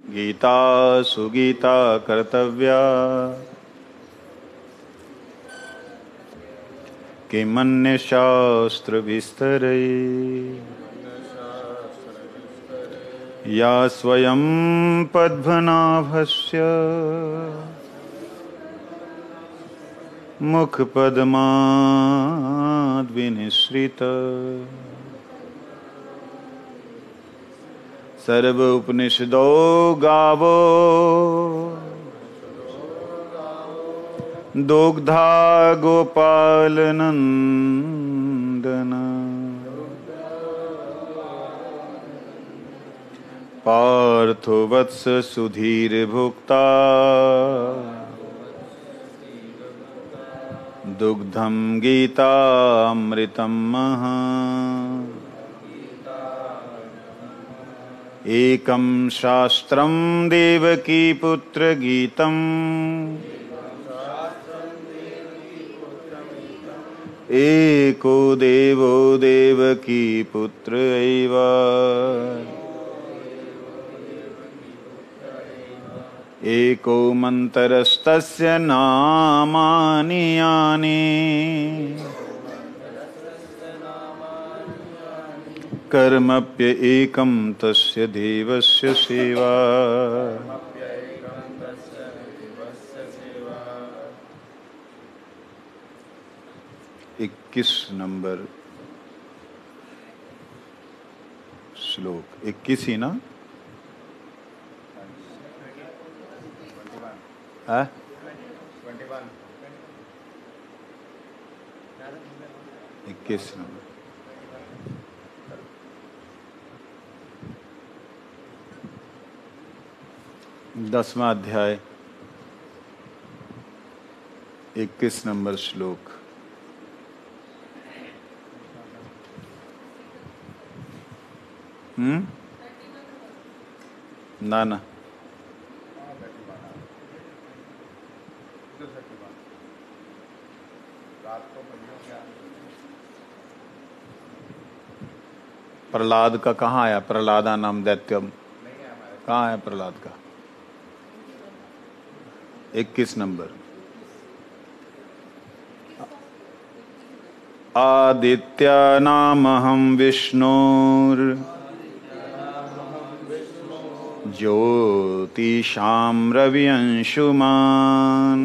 गीता सुगीता कर्तव्या किमन्यशास्त्रविस्तरै या स्वयं पद्मनाभस्य मुखपद्माद्विनिसृत सर्व उपनिषदो गावो दुग्धा गोपालनंदन पार्थो वत्स सुधीर भुक्ता दुग्धं गीतामृतं महा एकं शास्त्रं देवकी पुत्र गीतम् एको देवो देवकी पुत्र एव एको मन्त्रस्तस्य नामानि यानि कर्मप्य एकं तस्य देवस्य सेवा। 21 नंबर श्लोक 21 ही ना? है 21 नंबर। दसवां अध्याय 21 नंबर श्लोक। ना ना प्रहलाद का कहाँ आया? प्रहलादा नाम दैत्यम कहाँ आया प्रहलाद का? 21 नंबर। आदित्यानामहं विष्णुर् ज्योतिषां रविअंशुमान्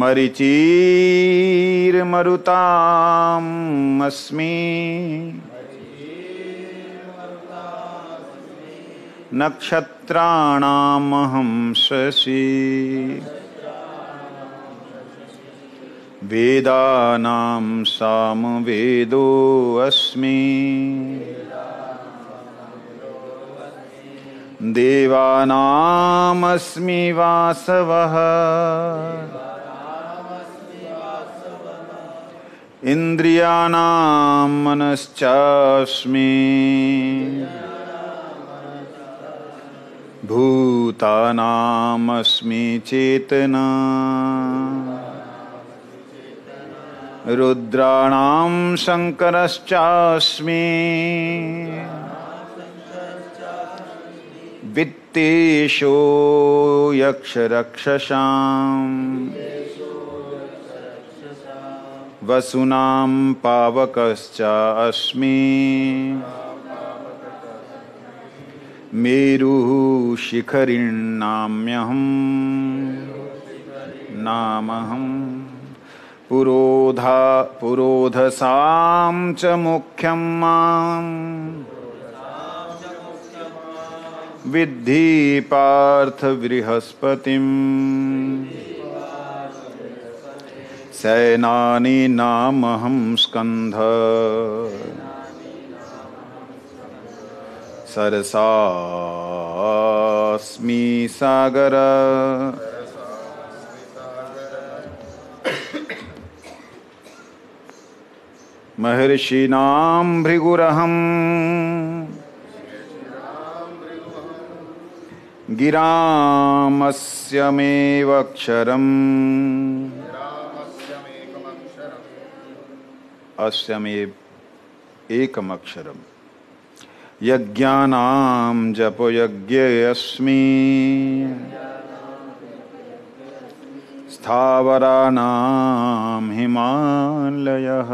मरीचिर्मरुताम् अस्मि नक्षत्राणामहं शशि वेदानां सामवेदो अस्मि देवानामस्मि वासवः इन्द्रियाणां मनश्चास्मि भूतानामस्मि चेतना रुद्राणां शङ्करश्चास्मि वित्तेषो यक्षरक्षसाम् वसूनां पावकश्चास्मि मेरुः शिखरिणाम्यहं नामहं पुरोधसां च मुख्यं मां विद्धि पार्थ बृहस्पतिम् सैनानी नामहं स्कंध सरसास्मि सागर महर्षीणां भृगुरहं गिरामस्यमेवक्षरम् अस्यमेव एकमक्षरम् यज्ञानां जपयज्ञेऽस्मि स्थावराणां हिमालयः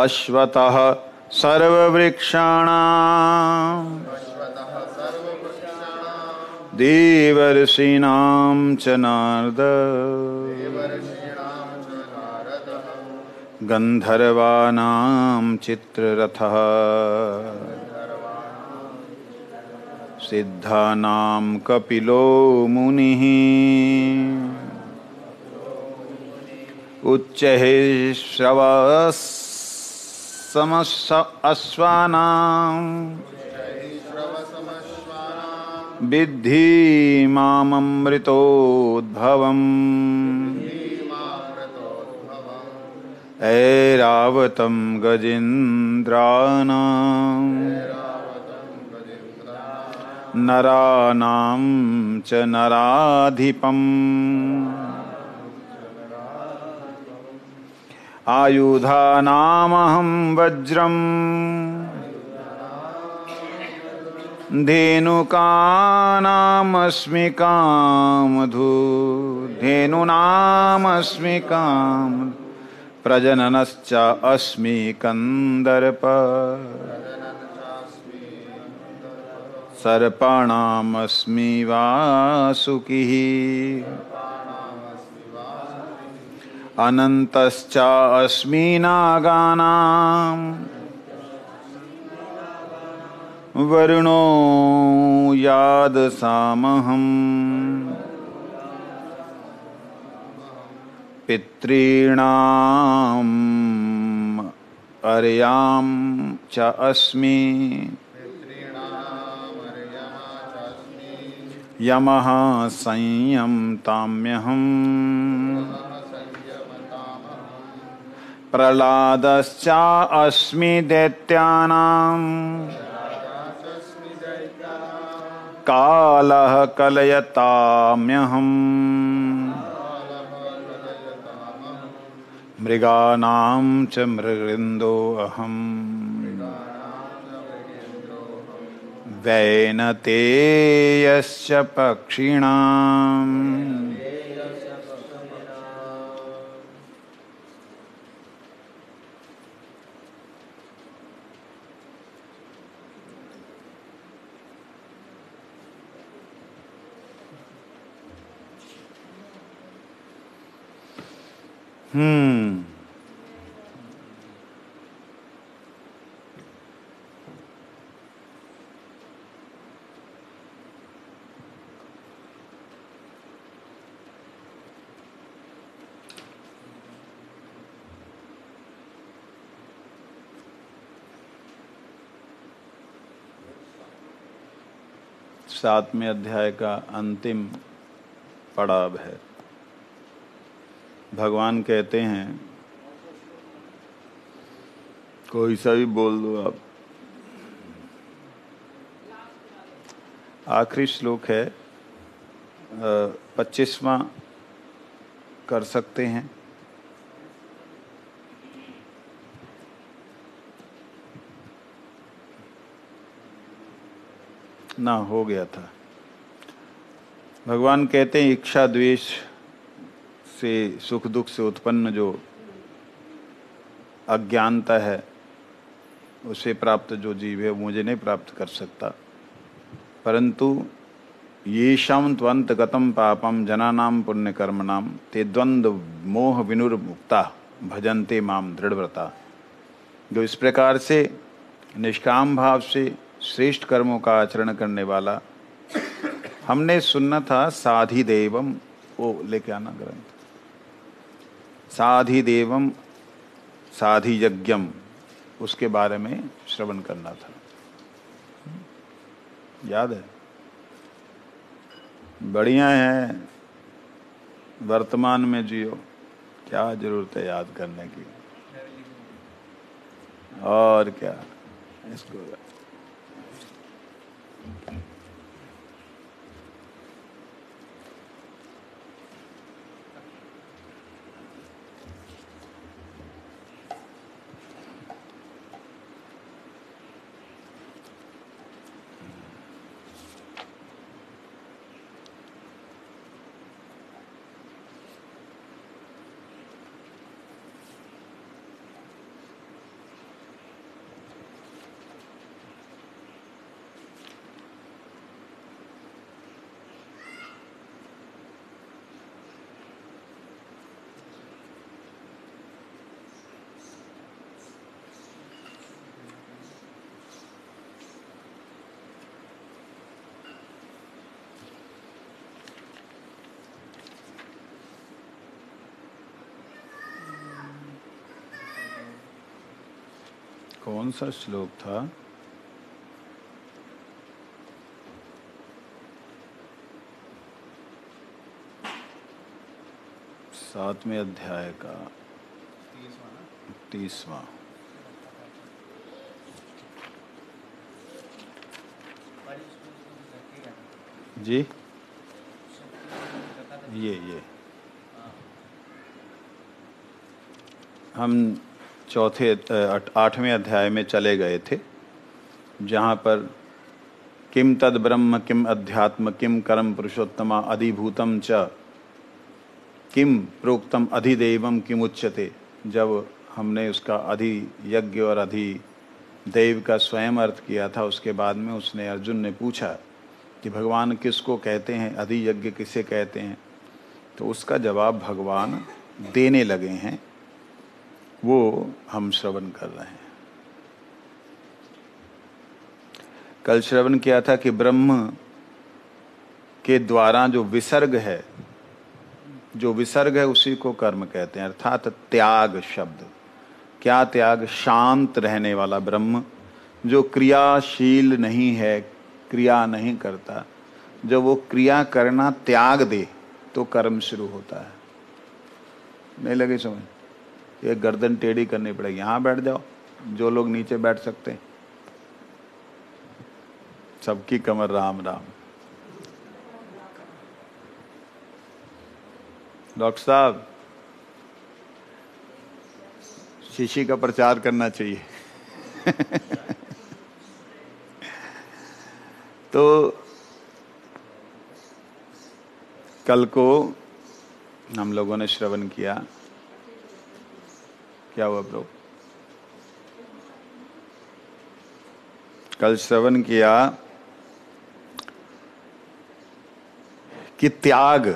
अश्वतः सर्ववृक्षाणां देवर्षीणां च नारद गन्धर्वाणां चित्ररथः सिद्धानां कपिलो मुनिः उच्चैः श्रवसमश्च अश्वानां विद्धि माममृतोद्भवम् ऐरावतं गजेन्द्राणां नराणां च नराधिपम् आयुधानामहं वज्रम् धेनुकानामस्मि कामधु धेनूनामस्मि कामधु प्रजननश्च अस्मि कंदर्प सर्पाणामस्मि वासुकिः अनन्तश्च अस्मि नागानां वरुणो यादसामहम् पितॄणाम् अर्यां च अस्मि यमः संयमताम्यहम् प्रह्लादश्च अस्मि दैत्यानां कालः कलयताम्यहम् मृगाणां च मृगेन्द्रो अहम् वैनतेयश्च पक्षिणाम् सातवें अध्याय का अंतिम पड़ाव है। भगवान कहते हैं कोई सा भी बोल दो आप। आखिरी श्लोक है, 25वां कर सकते हैं। ना हो गया था। भगवान कहते हैं इच्छा द्वेष से सुख दुख से उत्पन्न जो अज्ञानता है उसे प्राप्त जो जीव है मुझे नहीं प्राप्त कर सकता, परंतु येषां त्वंत गतम पापम जनानां पुण्य कर्मणाम ते द्वंद्व मोह विनुर्मुक्ता भजन्ते माम दृढ़व्रता। जो इस प्रकार से निष्काम भाव से श्रेष्ठ कर्मों का आचरण करने वाला, हमने सुनना था साधि देवम, वो लेके आना ग्रंथ, साधि देवम साधि यज्ञम, उसके बारे में श्रवण करना था। याद है? बढ़िया है, वर्तमान में जियो, क्या जरूरत है याद करने की, और क्या इसको। कौन सा श्लोक था? सातवें अध्याय का 30वां। जी ये हम चौथे 8वें अध्याय में चले गए थे, जहाँ पर किम तद ब्रह्म किम अध्यात्म किम कर्म पुरुषोत्तमा अधिभूतम च किम प्रोक्तम अधिदेवम किम उच्यते। जब हमने उसका अधियज्ञ और अधिदेव का स्वयं अर्थ किया था, उसके बाद में उसने अर्जुन ने पूछा कि भगवान किसको कहते हैं, अधियज्ञ किसे कहते हैं, तो उसका जवाब भगवान देने लगे हैं, वो हम श्रवण कर रहे हैं। कल श्रवण किया था कि ब्रह्म के द्वारा जो विसर्ग है, उसी को कर्म कहते हैं, अर्थात त्याग शब्द। क्या त्याग? शांत रहने वाला ब्रह्म जो क्रियाशील नहीं है, क्रिया नहीं करता, जब वो क्रिया करना त्याग दे तो कर्म शुरू होता है। नहीं लगी समझ? ये गर्दन टेढ़ी करनी पड़ेगी। यहाँ बैठ जाओ, जो लोग नीचे बैठ सकते हैं। सबकी कमर राम राम। डॉक्टर साहब, शीशी का प्रचार करना चाहिए। तो कल को हम लोगों ने श्रवण किया, क्या हुआ प्रभु? कल श्रवण किया कि त्याग,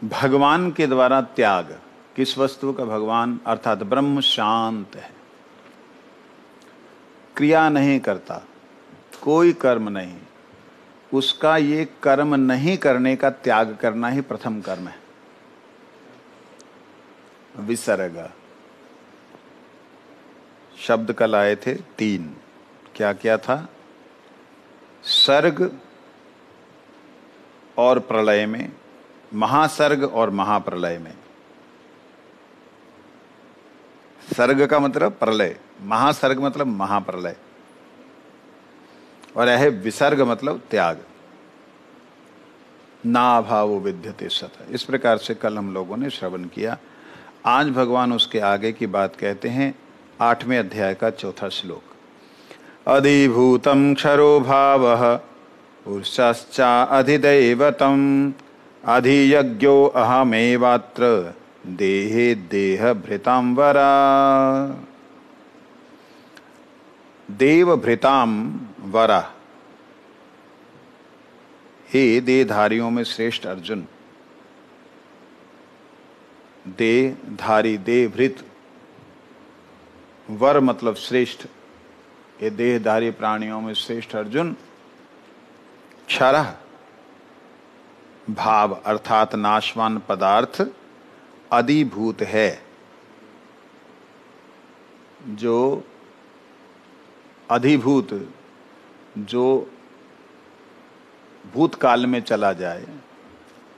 भगवान के द्वारा त्याग। किस वस्तु का? भगवान, अर्थात ब्रह्म शांत है, क्रिया नहीं करता, कोई कर्म नहीं। उसका ये कर्म नहीं करने का त्याग करना ही प्रथम कर्म है, विसर्ग। शब्द कल आए थे 3। क्या क्या था? सर्ग और प्रलय में, महासर्ग और महाप्रलय में। सर्ग का मतलब प्रलय, महासर्ग मतलब महाप्रलय, और यह विसर्ग मतलब त्याग। ना भावो विद्यते सत। इस प्रकार से कल हम लोगों ने श्रवण किया। आज भगवान उसके आगे की बात कहते हैं, 8वें अध्याय का 4था श्लोक। अधिभूतं क्षरो भावः पुरुषश्चा अधिदैवतम् अधियज्ञो अहमेवात्र देहे देहभृतां वरा। देवभृतां वरा। हे देहधारियों में श्रेष्ठ अर्जुन। देहधारी, देहभृत, वर मतलब श्रेष्ठ। ये देहधारी प्राणियों में श्रेष्ठ अर्जुन, क्षरः भाव अर्थात नाशवान पदार्थ अधिभूत है, जो अधिभूत, जो भूतकाल में चला जाए,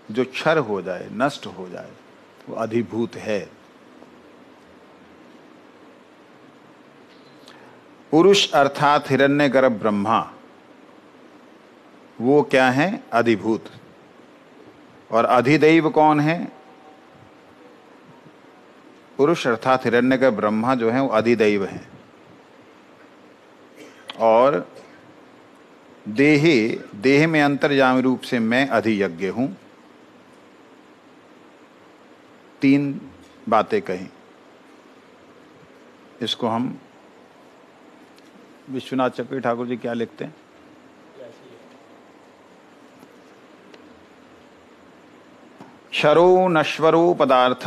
जो क्षर हो जाए, नष्ट हो जाए, वो अधिभूत है। पुरुष अर्थात हिरण्यगर्भ ब्रह्मा, वो क्या है? अधिभूत। और अधिदैव कौन है? पुरुष अर्थात हिरण्यगर्भ ब्रह्मा जो है वो अधिदैव है। और देहे, देह में अंतर्यामी रूप से मैं अधियज्ञ हूं। 3 बातें कही। इसको हम विश्वनाथ चक्री ठाकुर जी क्या लिखते हैं? क्षरो नश्वरो पदार्थ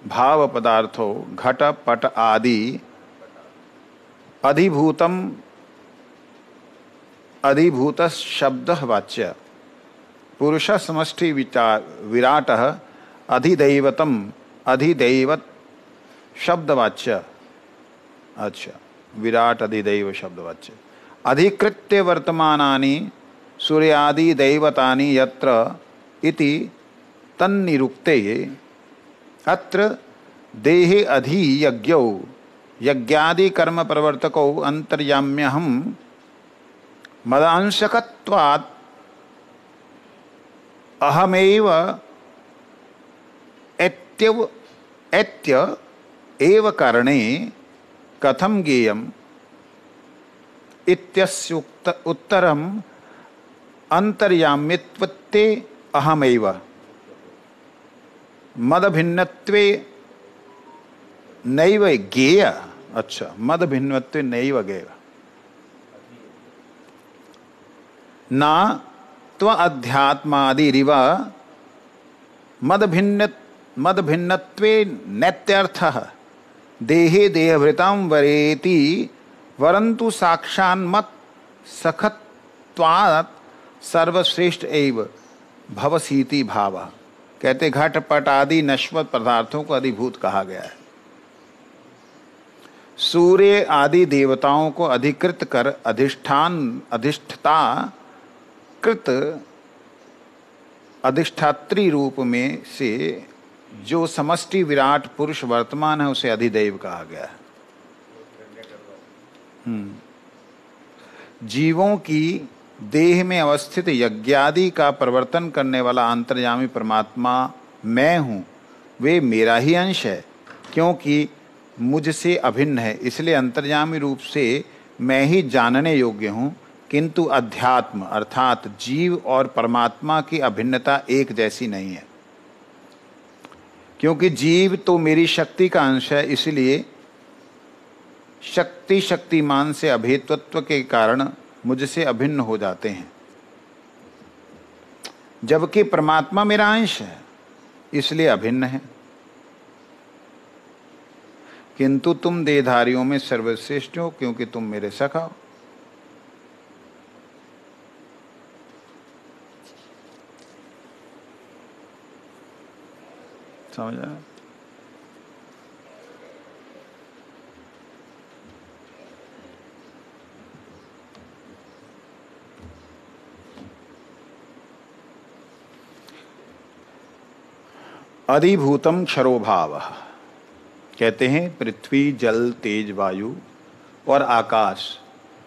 भाव पदार्थो घट पट आदि अधिभूतम अधिभूत शब्द वाच्य पुरुष समष्टि विराट अधिदैवतम अधिदैवत शब्द वाच्य अच्छा, विराट अधिदैव शब्दवाच्य। अधिकृत्य वर्तमानानि सूर्यादि दैवतानि यत्र इति तन्निरुक्ते अत्र देहे अधि यज्ञौ यज्ञादि कर्म प्रवर्तकौ अंतर्याम्यहं मदांशकत्वात् अहमेव एत्य एव कारणे कथम ज्ञेयम् इत्यस्य उत्तरम् अंतर्यामित्वत्ते अहमेव मदभिन्नत्वे नैव ज्ञेय। अच्छा, मदभिन्नत्वे नैव ज्ञेय न त्व अध्यात्मादिरिव मदभिन्नत्वे नैत्यर्थः देहे देहभृतां वरेति वरन्तु साक्षान्मत् सखत्वात् सर्वश्रेष्ठ एव भवसीति भावः। कहते घट पट आदि नश्वर पदार्थों को अधिभूत कहा गया है। सूर्य आदि देवताओं को अधिकृत कर अधिष्ठता कृत अधिष्ठात्री रूप में से जो समष्टि विराट पुरुष वर्तमान है उसे अधिदैव कहा गया है। जीवों की देह में अवस्थित यज्ञादि का प्रवर्तन करने वाला अंतर्यामी परमात्मा मैं हूँ, वे मेरा ही अंश है, क्योंकि मुझसे अभिन्न है, इसलिए अंतर्यामी रूप से मैं ही जानने योग्य हूँ। किंतु अध्यात्म अर्थात जीव और परमात्मा की अभिन्नता एक जैसी नहीं है, क्योंकि जीव तो मेरी शक्ति का अंश है, इसलिए शक्तिमान से अभेदत्व के कारण मुझसे अभिन्न हो जाते हैं, जबकि परमात्मा मेरा अंश है इसलिए अभिन्न है। किंतु तुम देहधारियों में सर्वश्रेष्ठ हो, क्योंकि तुम मेरे सखा हो। समझ आया? अधिभूतम क्षरोभाव कहते हैं पृथ्वी, जल, तेज, वायु और आकाश,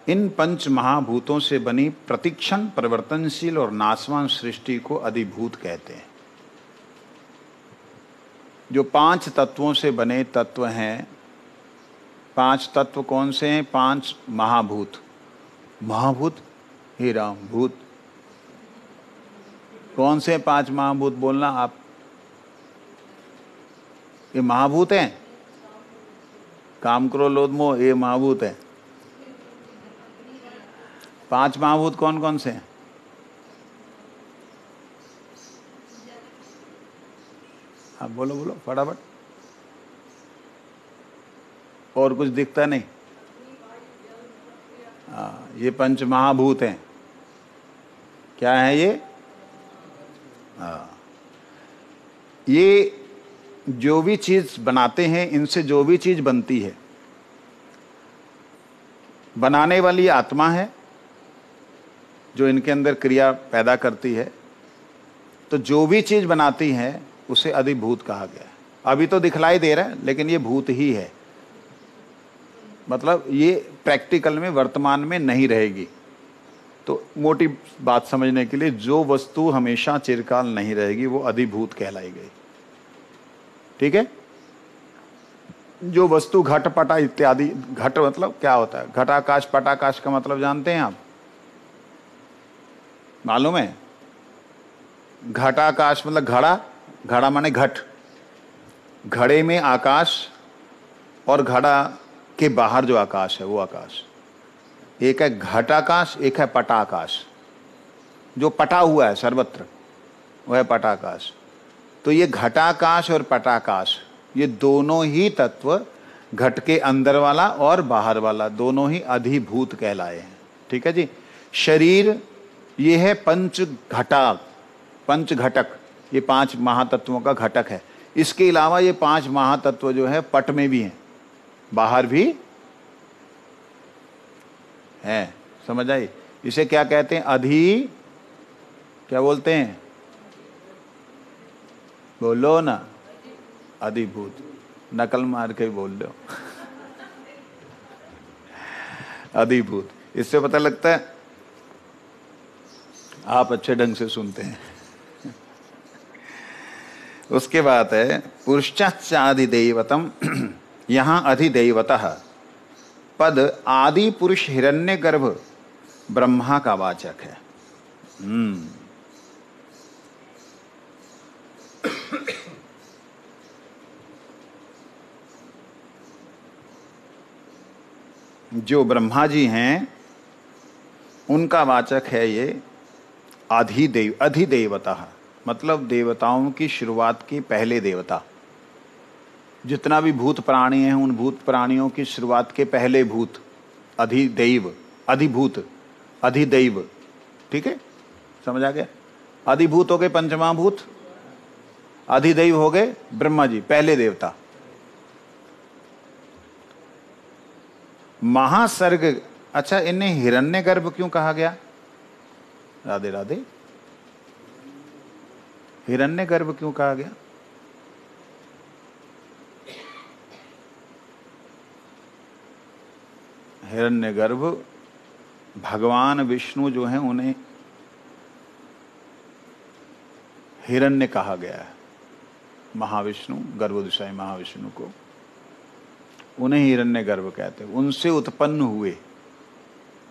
इन पंच महाभूतों से बनी प्रतिक्षण परिवर्तनशील और नाशवान सृष्टि को अधिभूत कहते हैं। जो पांच तत्वों से बने तत्व हैं, पांच तत्व कौन से हैं? पांच महाभूत। महाभूत हे राम, भूत कौन से पांच महाभूत? बोलना आप। ये महाभूत हैं। काम करो लोध मोह, ये महाभूत है। पांच महाभूत कौन कौन से हैं? आप बोलो बोलो फटाफट। और कुछ दिखता नहीं? ये पंच महाभूत हैं। क्या है ये? ये जो भी चीज बनाते हैं, इनसे जो भी चीज बनती है, बनाने वाली आत्मा है जो इनके अंदर क्रिया पैदा करती है। तो जो भी चीज बनाती है उसे अधिभूत कहा गया है। अभी तो दिखलाई दे रहा है, लेकिन ये भूत ही है। मतलब ये प्रैक्टिकल में वर्तमान में नहीं रहेगी। तो मोटी बात समझने के लिए, जो वस्तु हमेशा चिरकाल नहीं रहेगी वो अधिभूत कहलाई गई। ठीक है? जो वस्तु घट पटा इत्यादि, घट मतलब क्या होता है? घटाकाश पटाकाश का मतलब जानते हैं आप? मालूम है? घटाकाश मतलब घड़ा, घड़ा माने घट, घड़े में आकाश और घड़ा के बाहर जो आकाश है वो आकाश। एक है घटाकाश, एक है पटाकाश। जो पटा हुआ है सर्वत्र वह है पटाकाश। तो ये घटाकाश और पटाकाश, ये दोनों ही तत्व, घट के अंदर वाला और बाहर वाला, दोनों ही अधिभूत कहलाए हैं। ठीक है जी? शरीर ये है पंच घटक, ये पांच महातत्वों का घटक है। इसके अलावा ये पांच महातत्व जो है पट में भी हैं, बाहर भी है। समझ आई? इसे क्या कहते हैं? अधि, क्या बोलते हैं? बोलो ना, अधिभूत। नकल मार के बोल लो। अधिभूत, इससे पता लगता है आप अच्छे ढंग से सुनते हैं। उसके बाद है पुरुषाधिदैवतम। यहां अधिदैवतः पद आदि पुरुष हिरण्य गर्भ ब्रह्मा का वाचक है। जो ब्रह्मा जी हैं उनका वाचक है ये अधिदेवता, मतलब देवताओं की शुरुआत के पहले देवता। जितना भी भूत प्राणी हैं उन भूत प्राणियों की शुरुआत के पहले भूत अधिदैव, अधिभूत, अधिदैव। ठीक है, समझ आ गया? अधिभूत हो गए पंचमहाभूत, अधिदैव हो गए ब्रह्मा जी, पहले देवता। महासर्ग, अच्छा इन्हें हिरण्यगर्भ क्यों कहा गया? राधे राधे। हिरण्यगर्भ क्यों कहा गया? हिरण्यगर्भ भगवान विष्णु जो हैं उन्हें हिरण्य कहा गया है। महाविष्णु, गर्भोदशाई महाविष्णु को उन्हें हिरण्यगर्भ कहते हैं। उनसे उत्पन्न हुए,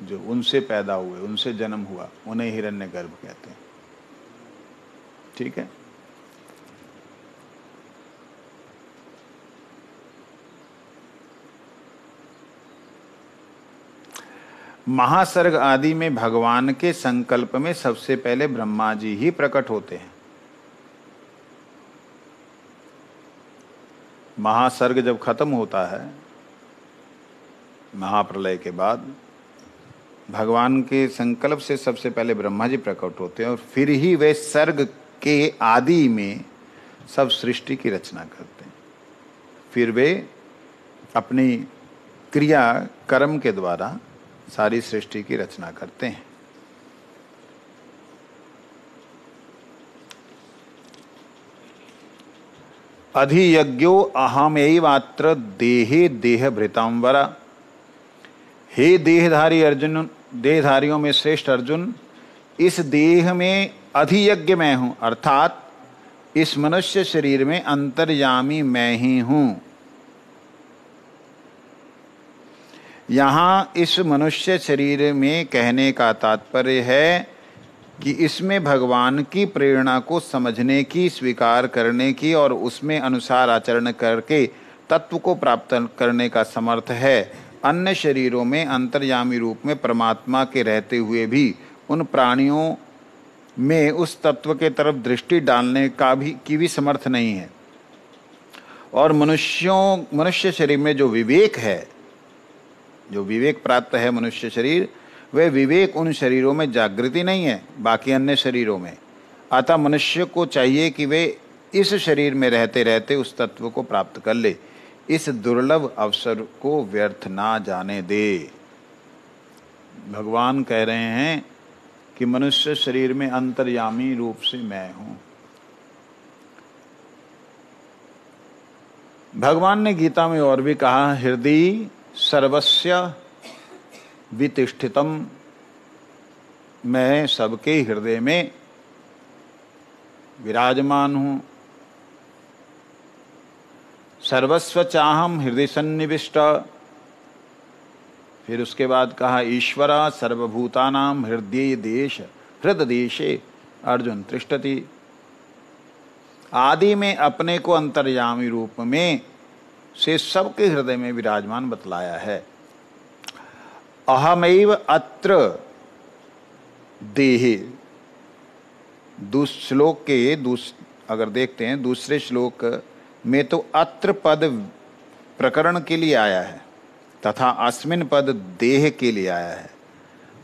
जो उनसे पैदा हुए, उनसे जन्म हुआ, उन्हें हिरण्यगर्भ कहते हैं। ठीक है। महासर्ग आदि में भगवान के संकल्प में सबसे पहले ब्रह्मा जी ही प्रकट होते हैं। महासर्ग जब खत्म होता है महाप्रलय के बाद, भगवान के संकल्प से सबसे पहले ब्रह्मा जी प्रकट होते हैं और फिर ही वे सर्ग के आदि में सब सृष्टि की रचना करते हैं। फिर वे अपनी क्रिया कर्म के द्वारा सारी सृष्टि की रचना करते हैं। अधियज्ञो अहमैवात्र देहे देहभृतांबरा। हे देहधारी अर्जुन, देहधारियों में श्रेष्ठ अर्जुन, इस देह में अधियज्ञ मैं हूं, अर्थात इस मनुष्य शरीर में अंतर्यामी मैं ही हूं। यहां इस मनुष्य शरीर में कहने का तात्पर्य है कि इसमें भगवान की प्रेरणा को समझने की, स्वीकार करने की और उसमें अनुसार आचरण करके तत्व को प्राप्त करने का समर्थ है। अन्य शरीरों में अंतर्यामी रूप में परमात्मा के रहते हुए भी उन प्राणियों में उस तत्व के तरफ दृष्टि डालने की भी समर्थ नहीं है। और मनुष्य शरीर में जो विवेक है, जो विवेक प्राप्त है मनुष्य शरीर, वह विवेक उन शरीरों में जागृति नहीं है, बाकी अन्य शरीरों में। अतः मनुष्य को चाहिए कि वे इस शरीर में रहते रहते उस तत्व को प्राप्त कर ले, इस दुर्लभ अवसर को व्यर्थ ना जाने दे। भगवान कह रहे हैं कि मनुष्य शरीर में अंतर्यामी रूप से मैं हूं। भगवान ने गीता में और भी कहा, हृदय सर्वस्य वितिष्ठितम, मैं सबके हृदय में विराजमान हूं। सर्वस्व चाहम हृदय सन्निविष्ट। फिर उसके बाद कहा, ईश्वर सर्वभूतानां हृदय देश हृददेशे अर्जुन तिष्ठति। आदि में अपने को अंतर्यामी रूप में से सबके हृदय में विराजमान बतलाया है। अहमैव अत्र देहे, श्लोक के अगर देखते हैं दूसरे श्लोक में तो अत्र पद प्रकरण के लिए आया है तथा अस्मिन पद देह के लिए आया है,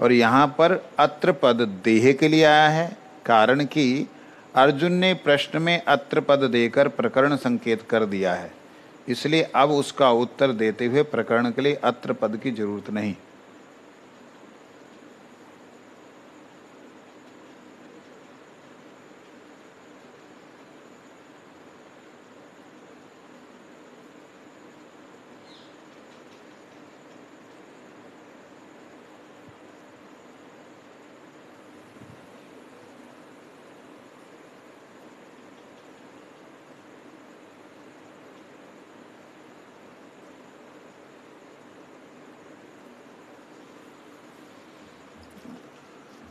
और यहाँ पर अत्र पद देह के लिए आया है। कारण कि अर्जुन ने प्रश्न में अत्र पद देकर प्रकरण संकेत कर दिया है, इसलिए अब उसका उत्तर देते हुए प्रकरण के लिए अत्र पद की जरूरत नहीं।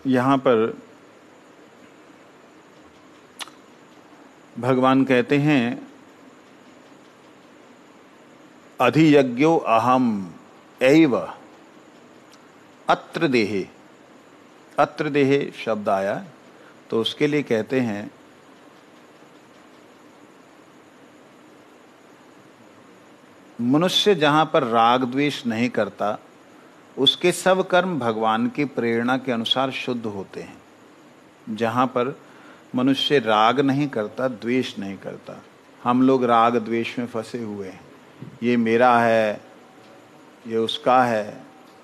यहाँ पर भगवान कहते हैं अधियज्ञो अहम एव अत्र देहे। अत्र देहे शब्द आया तो उसके लिए कहते हैं मनुष्य जहां पर राग द्वेष नहीं करता उसके सब कर्म भगवान की प्रेरणा के अनुसार शुद्ध होते हैं। जहां पर मनुष्य राग नहीं करता, द्वेष नहीं करता, हम लोग राग द्वेष में फंसे हुए हैं, ये मेरा है, ये उसका है,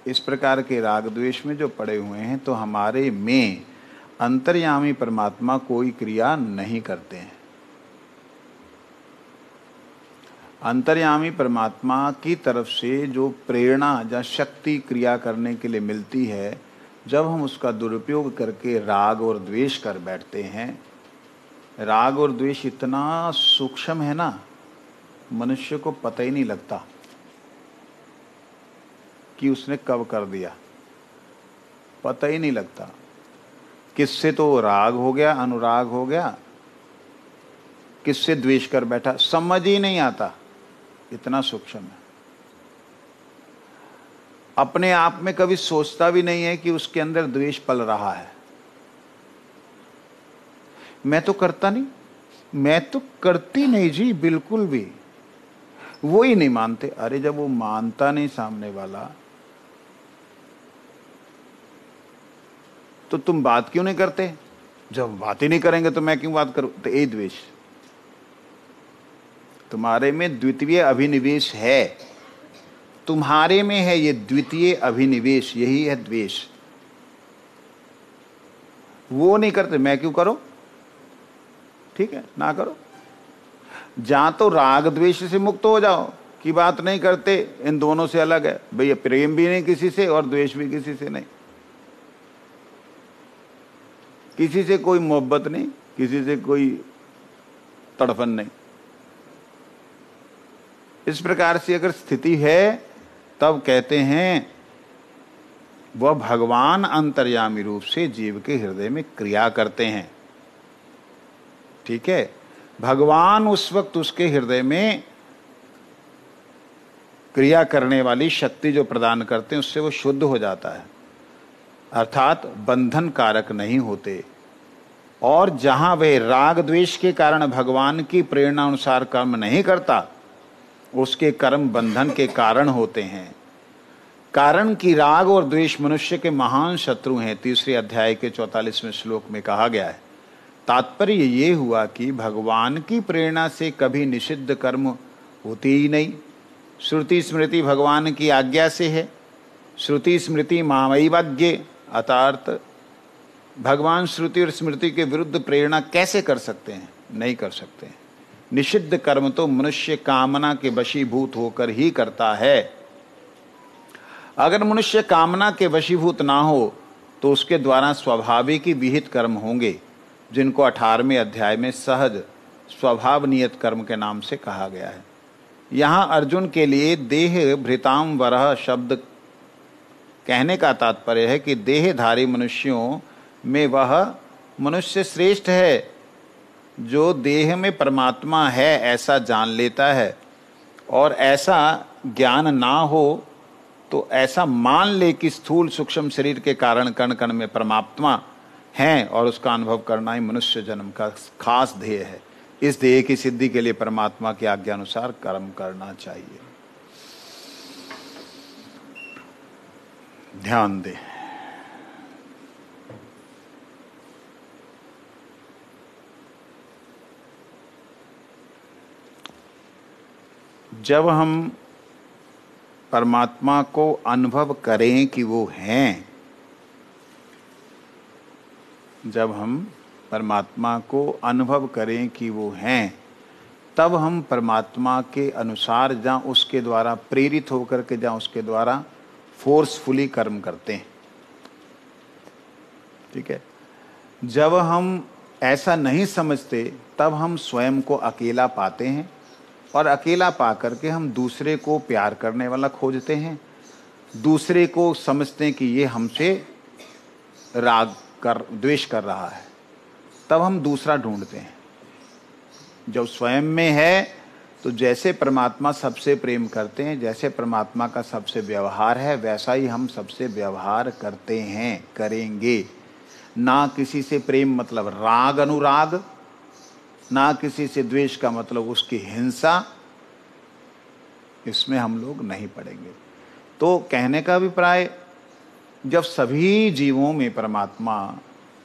इस प्रकार के राग द्वेष में जो पड़े हुए हैं, तो हमारे में अंतर्यामी परमात्मा कोई क्रिया नहीं करते हैं। अंतर्यामी परमात्मा की तरफ से जो प्रेरणा या शक्ति क्रिया करने के लिए मिलती है, जब हम उसका दुरुपयोग करके राग और द्वेष कर बैठते हैं, राग और द्वेष इतना सूक्ष्म है ना, मनुष्य को पता ही नहीं लगता कि उसने कब कर दिया, पता ही नहीं लगता। किससे तो राग हो गया, अनुराग हो गया, किससे द्वेष कर बैठा, समझ ही नहीं आता, इतना सूक्ष्म है। अपने आप में कभी सोचता भी नहीं है कि उसके अंदर द्वेष पल रहा है। मैं तो करता नहीं, मैं तो करती नहीं जी, बिल्कुल भी। वो ही नहीं मानते। अरे जब वो मानता नहीं सामने वाला, तो तुम बात क्यों नहीं करते? जब बात ही नहीं करेंगे तो मैं क्यों बात करूं? तो ये द्वेष तुम्हारे में द्वितीय अभिनिवेश है, तुम्हारे में है ये द्वितीय अभिनिवेश, यही है द्वेष। वो नहीं करते, मैं क्यों करूं? ठीक है, ना करो। जहां तो राग द्वेष से मुक्त हो जाओ की बात नहीं करते, इन दोनों से अलग है भैया। प्रेम भी नहीं किसी से और द्वेष भी किसी से नहीं, किसी से कोई मोहब्बत नहीं, किसी से कोई तड़पन नहीं। इस प्रकार से अगर स्थिति है, तब कहते हैं वह भगवान अंतर्यामी रूप से जीव के हृदय में क्रिया करते हैं। ठीक है, भगवान उस वक्त उसके हृदय में क्रिया करने वाली शक्ति जो प्रदान करते हैं, उससे वो शुद्ध हो जाता है, अर्थात बंधन कारक नहीं होते। और जहां वे राग द्वेष के कारण भगवान की प्रेरणा अनुसार कर्म नहीं करता, उसके कर्म बंधन के कारण होते हैं। कारण कि राग और द्वेष मनुष्य के महान शत्रु हैं, तीसरे अध्याय के 44वें श्लोक में कहा गया है। तात्पर्य ये हुआ कि भगवान की प्रेरणा से कभी निषिद्ध कर्म होते ही नहीं। श्रुति स्मृति भगवान की आज्ञा से है। श्रुति स्मृति मामैवाज्ञे, अर्थात भगवान श्रुति और स्मृति के विरुद्ध प्रेरणा कैसे कर सकते हैं? नहीं कर सकते। निषिद्ध कर्म तो मनुष्य कामना के वशीभूत होकर ही करता है। अगर मनुष्य कामना के वशीभूत ना हो तो उसके द्वारा स्वाभाविक ही विहित कर्म होंगे, जिनको 18वें अध्याय में सहज स्वभाव नियत कर्म के नाम से कहा गया है। यहाँ अर्जुन के लिए देह भृताम वरह शब्द कहने का तात्पर्य है कि देहधारी मनुष्यों में वह मनुष्य श्रेष्ठ है जो देह में परमात्मा है ऐसा जान लेता है, और ऐसा ज्ञान ना हो तो ऐसा मान ले कि स्थूल सूक्ष्म शरीर के कारण कण कण में परमात्मा है, और उसका अनुभव करना ही मनुष्य जन्म का खास ध्येय है। इस ध्येय की सिद्धि के लिए परमात्मा की आज्ञा अनुसार कर्म करना चाहिए। ध्यान दें। जब हम परमात्मा को अनुभव करें कि वो हैं, जब हम परमात्मा को अनुभव करें कि वो हैं, तब हम परमात्मा के अनुसार जहाँ उसके द्वारा प्रेरित होकर के जहाँ उसके द्वारा फोर्सफुली कर्म करते हैं। ठीक है, जब हम ऐसा नहीं समझते तब हम स्वयं को अकेला पाते हैं, और अकेला पा करके हम दूसरे को प्यार करने वाला खोजते हैं, दूसरे को समझते हैं कि ये हमसे राग कर, द्वेष कर रहा है, तब हम दूसरा ढूंढते हैं। जब स्वयं में है तो जैसे परमात्मा सबसे प्रेम करते हैं, जैसे परमात्मा का सबसे व्यवहार है, वैसा ही हम सबसे व्यवहार करते हैं, करेंगे। ना किसी से प्रेम मतलब राग अनुराग, ना किसी से द्वेष का मतलब उसकी हिंसा, इसमें हम लोग नहीं पड़ेंगे। तो कहने का अभिप्राय, जब सभी जीवों में परमात्मा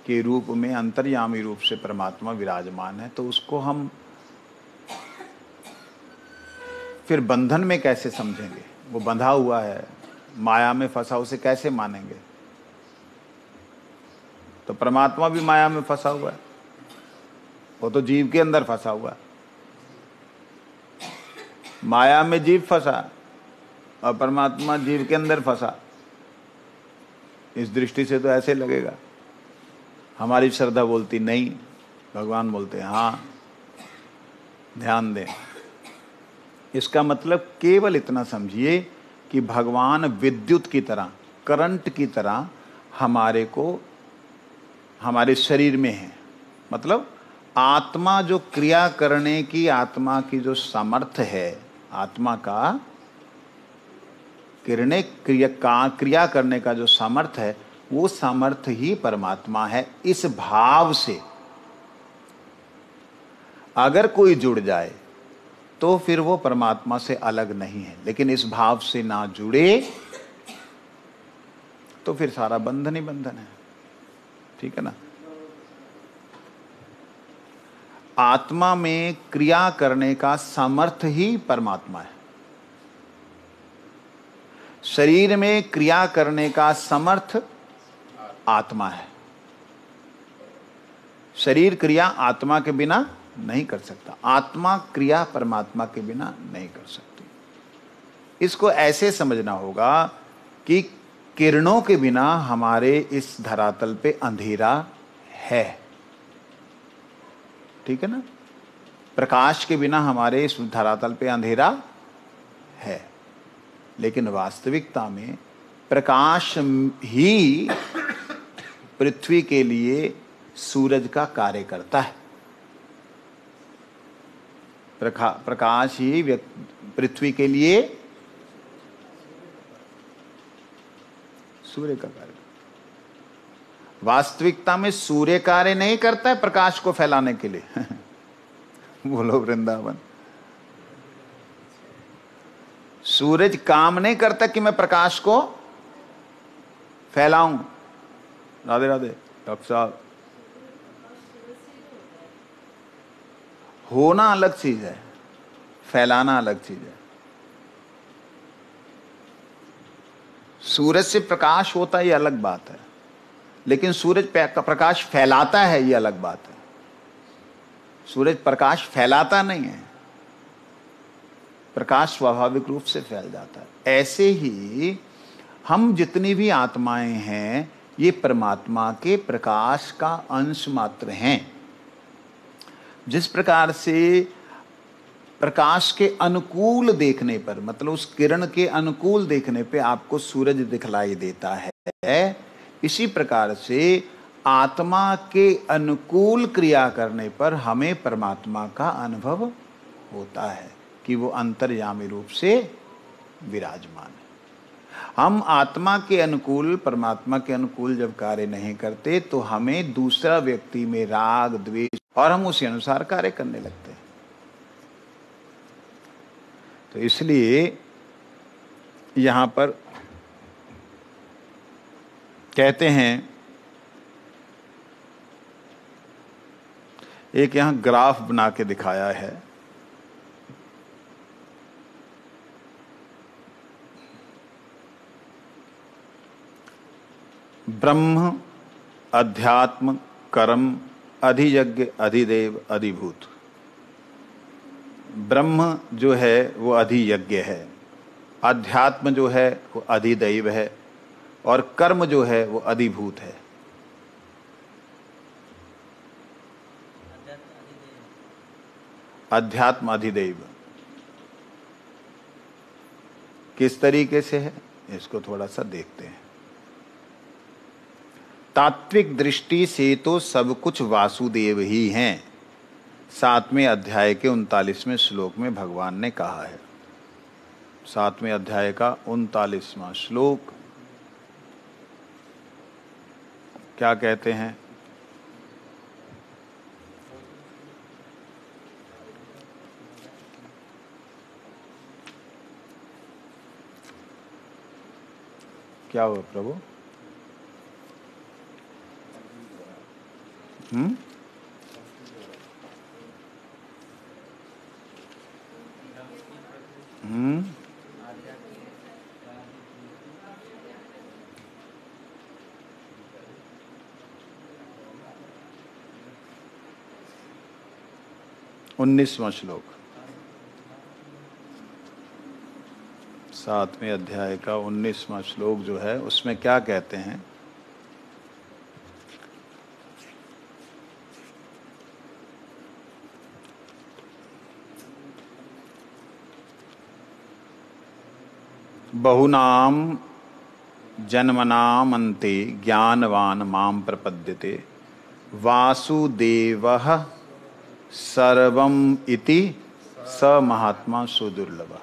के रूप में अंतर्यामी रूप से परमात्मा विराजमान है, तो उसको हम फिर बंधन में कैसे समझेंगे? वो बंधा हुआ है, माया में फंसा, उसे कैसे मानेंगे? तो परमात्मा भी माया में फंसा हुआ है, वो तो जीव के अंदर फंसा हुआ है। माया में जीव फंसा और परमात्मा जीव के अंदर फंसा। इस दृष्टि से तो ऐसे लगेगा। हमारी श्रद्धा बोलती नहीं, भगवान बोलते हैं हाँ, ध्यान दें। इसका मतलब केवल इतना समझिए कि भगवान विद्युत की तरह, करंट की तरह हमारे को, हमारे शरीर में है। मतलब आत्मा जो क्रिया करने की, आत्मा की जो सामर्थ्य है, आत्मा का क्रिया करने का जो सामर्थ्य है, वो सामर्थ्य ही परमात्मा है। इस भाव से अगर कोई जुड़ जाए तो फिर वो परमात्मा से अलग नहीं है। लेकिन इस भाव से ना जुड़े तो फिर सारा बंधन ही बंधन है। ठीक है ना? आत्मा में क्रिया करने का सामर्थ्य ही परमात्मा है। शरीर में क्रिया करने का समर्थ आत्मा है। शरीर क्रिया आत्मा के बिना नहीं कर सकता, आत्मा क्रिया परमात्मा के बिना नहीं कर सकती। इसको ऐसे समझना होगा कि किरणों के बिना हमारे इस धरातल पे अंधेरा है। ठीक है ना? प्रकाश के बिना हमारे इस धरातल पे अंधेरा है, लेकिन वास्तविकता में प्रकाश ही पृथ्वी के लिए सूरज का कार्य करता है। प्रकाश ही पृथ्वी के लिए सूर्य का कार्य। वास्तविकता में सूर्य कार्य नहीं करता है प्रकाश को फैलाने के लिए। बोलो वृंदावन। सूरज काम नहीं करता कि मैं प्रकाश को फैलाऊं। राधे राधे डॉक्टर साहब। होना अलग चीज है, फैलाना अलग चीज है। सूरज से प्रकाश होता है ये अलग बात है, लेकिन सूरज प्रकाश फैलाता है ये अलग बात है। सूरज प्रकाश फैलाता नहीं है, प्रकाश स्वाभाविक रूप से फैल जाता है। ऐसे ही हम जितनी भी आत्माएं हैं, ये परमात्मा के प्रकाश का अंश मात्र हैं। जिस प्रकार से प्रकाश के अनुकूल देखने पर, मतलब उस किरण के अनुकूल देखने पे आपको सूरज दिखलाई देता है, इसी प्रकार से आत्मा के अनुकूल क्रिया करने पर हमें परमात्मा का अनुभव होता है कि वो अंतर्यामी रूप से विराजमान है। हम आत्मा के अनुकूल, परमात्मा के अनुकूल जब कार्य नहीं करते तो हमें दूसरा व्यक्ति में राग द्वेष, और हम उसी अनुसार कार्य करने लगते हैं। तो इसलिए यहां पर कहते हैं, एक यहां ग्राफ बना के दिखाया है। ब्रह्म, अध्यात्म, कर्म, अधियज्ञ, अधिदेव, अधिभूत। ब्रह्म जो है वो अधियज्ञ है, अध्यात्म जो है वो अधिदैव है, और कर्म जो है वो अधिभूत है। अध्यात्म अधिदैव किस तरीके से है, इसको थोड़ा सा देखते हैं। तात्विक दृष्टि से तो सब कुछ वासुदेव ही हैं। 7वें अध्याय के 39वें श्लोक में भगवान ने कहा है। 7वें अध्याय का 39वां श्लोक क्या कहते हैं? क्या हुआ प्रभु? हम्म? हम्म? उन्नीसवां श्लोक, 7वें अध्याय का 19वां श्लोक जो है उसमें क्या कहते हैं? बहुनाम जन्मनाम अन्ते ज्ञानवान माम प्रपद्यते वासुदेवः सर्वम इति स महात्मा सुदुर्लभ।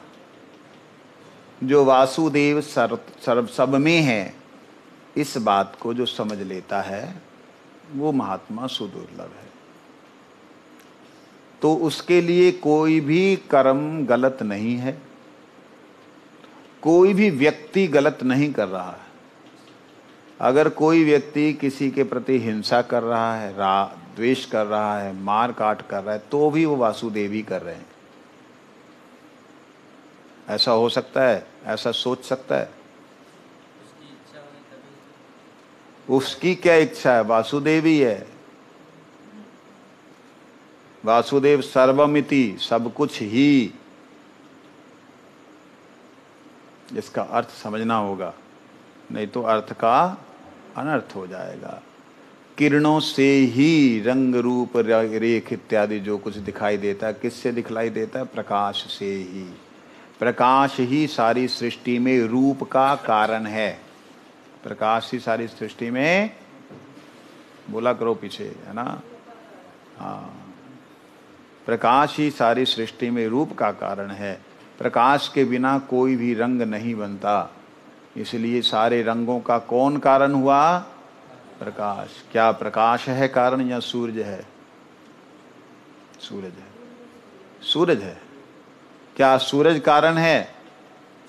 जो वासुदेव सर्व सब में है, इस बात को जो समझ लेता है वो महात्मा सुदुर्लभ है। तो उसके लिए कोई भी कर्म गलत नहीं है, कोई भी व्यक्ति गलत नहीं कर रहा है। अगर कोई व्यक्ति किसी के प्रति हिंसा कर रहा है, द्वेष कर रहा है, मार काट कर रहा है, तो भी वो वासुदेव ही कर रहे हैं। ऐसा हो सकता है? ऐसा सोच सकता है? उसकी क्या इच्छा है? वासुदेव ही है। वासुदेव सर्वमिति, सब कुछ ही। इसका अर्थ समझना होगा, नहीं तो अर्थ का अनर्थ हो जाएगा। किरणों से ही रंग रूप रेख इत्यादि जो कुछ दिखाई देता है, किससे दिखलाई देता है? प्रकाश से ही। प्रकाश ही सारी सृष्टि में रूप का कारण है। प्रकाश ही सारी सृष्टि में, बोला करो पीछे, है ना? हाँ, प्रकाश ही सारी सृष्टि में रूप का कारण है। प्रकाश के बिना कोई भी रंग नहीं बनता। इसलिए सारे रंगों का कौन कारण हुआ? प्रकाश। क्या प्रकाश है कारण या सूरज है? सूरज है। सूरज है। क्या सूरज कारण है?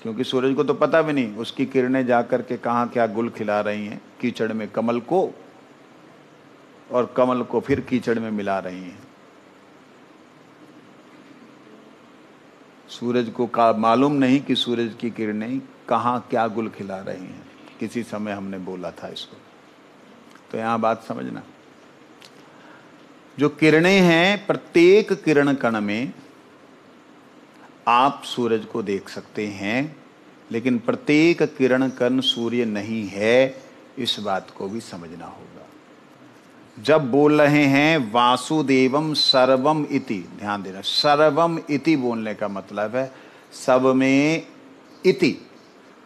क्योंकि सूरज को तो पता भी नहीं, उसकी किरणें जाकर के कहाँ क्या गुल खिला रही हैं, कीचड़ में कमल को, और कमल को फिर कीचड़ में मिला रही हैं। सूरज को मालूम नहीं कि सूरज की किरणें कहाँ क्या गुल खिला रही हैं। किसी समय हमने बोला था इसको, तो यहां बात समझना। जो किरणें हैं, प्रत्येक किरण कण में आप सूरज को देख सकते हैं, लेकिन प्रत्येक किरण कण सूर्य नहीं है, इस बात को भी समझना होगा। जब बोल रहे हैं वासुदेवम सर्वम इति, ध्यान देना, सर्वम इति बोलने का मतलब है सब में इति।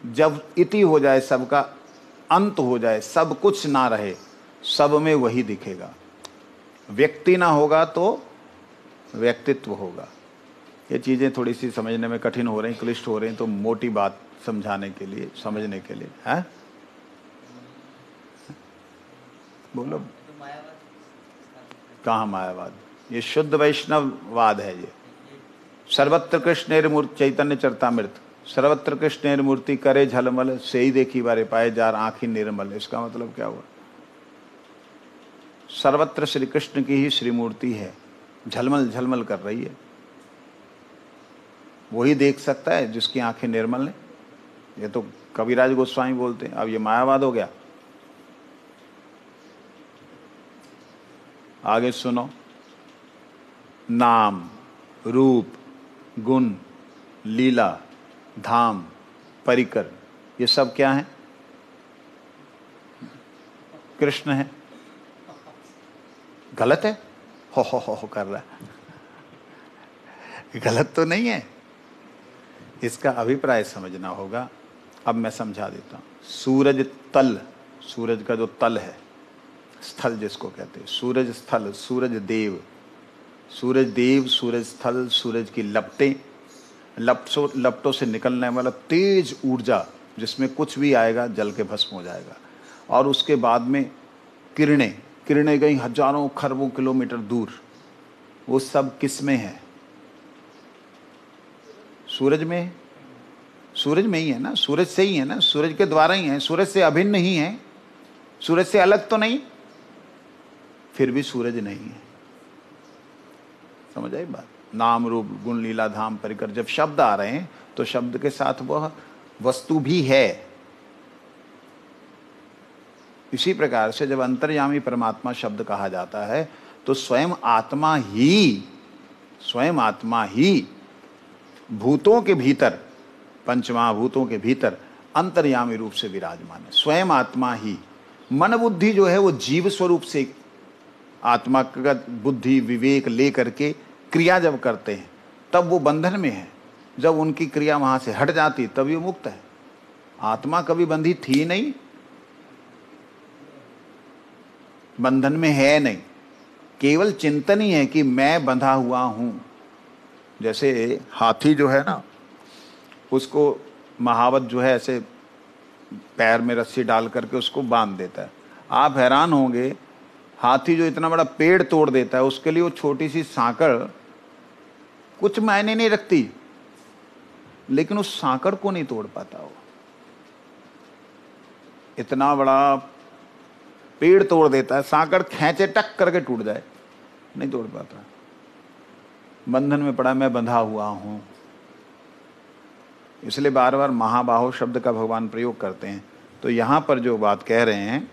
जब इति हो जाए, सबका अंत हो जाए, सब कुछ ना रहे, सब में वही दिखेगा। व्यक्ति ना होगा तो व्यक्तित्व होगा। ये चीजें थोड़ी सी समझने में कठिन हो रही, क्लिष्ट हो रही, तो मोटी बात समझाने के लिए, समझने के लिए है। बोलो, कहाँ मायावाद? ये शुद्ध वैष्णववाद है। ये सर्वत्र कृष्णेर मूर्ति, चैतन्य चरतामृत, सर्वत्र कृष्णेर मूर्ति करे झलमल, से ही देखी बारे पाए जार आँखी निर्मल। इसका मतलब क्या हुआ? सर्वत्र श्री कृष्ण की ही श्री मूर्ति है, झलमल झलमल कर रही है। वही देख सकता है जिसकी आंखें निर्मल है। ये तो कविराज गोस्वामी बोलते हैं। अब ये मायावाद हो गया। आगे सुनो, नाम, रूप, गुण, लीला, धाम, परिकर, ये सब क्या है? कृष्ण है। गलत है? हो कर रहा है। गलत तो नहीं है। इसका अभिप्राय समझना होगा। अब मैं समझा देता हूं। सूरज तल, सूरज का जो तल है, स्थल जिसको कहते हैं, सूरज स्थल, सूरज देव, सूरज देव, सूरज स्थल, सूरज की लपटें, लपटों से निकलने वाला तेज ऊर्जा जिसमें कुछ भी आएगा जल के भस्म हो जाएगा। और उसके बाद में किरणें, किरणें गई हजारों खरबों किलोमीटर दूर, वो सब किस में है? सूरज में। सूरज में ही है ना, सूरज से ही है ना, सूरज के द्वारा ही है, सूरज से अभिन्न ही है, सूरज से अलग तो नहीं, फिर भी सूरज नहीं है। समझ आई बात? नाम रूप गुण लीला धाम परिकर, जब शब्द आ रहे हैं तो शब्द के साथ वह वस्तु भी है। इसी प्रकार से जब अंतर्यामी परमात्मा शब्द कहा जाता है तो स्वयं आत्मा ही भूतों के भीतर, पंचमहाभूतों के भीतर अंतर्यामी रूप से विराजमान है। स्वयं आत्मा ही, मन बुद्धि जो है वो जीव स्वरूप से आत्मा का बुद्धि विवेक ले करके क्रिया जब करते हैं तब वो बंधन में है। जब उनकी क्रिया वहां से हट जाती तब ये मुक्त है। आत्मा कभी बंधी थी नहीं, बंधन में है नहीं, केवल चिंतन ही है कि मैं बंधा हुआ हूं। जैसे हाथी जो है ना, उसको महावत जो है ऐसे पैर में रस्सी डाल करके उसको बांध देता है। आप हैरान होंगे, हाथी जो इतना बड़ा पेड़ तोड़ देता है उसके लिए वो छोटी सी सांकड़ कुछ मायने नहीं रखती, लेकिन उस सांकड़ को नहीं तोड़ पाता। वो इतना बड़ा पेड़ तोड़ देता है, सांकड़ खींचे टक करके टूट जाए, नहीं तोड़ पाता। बंधन में पड़ा, मैं बंधा हुआ हूं। इसलिए बार बार महाबाहो शब्द का भगवान प्रयोग करते हैं। तो यहां पर जो बात कह रहे हैं,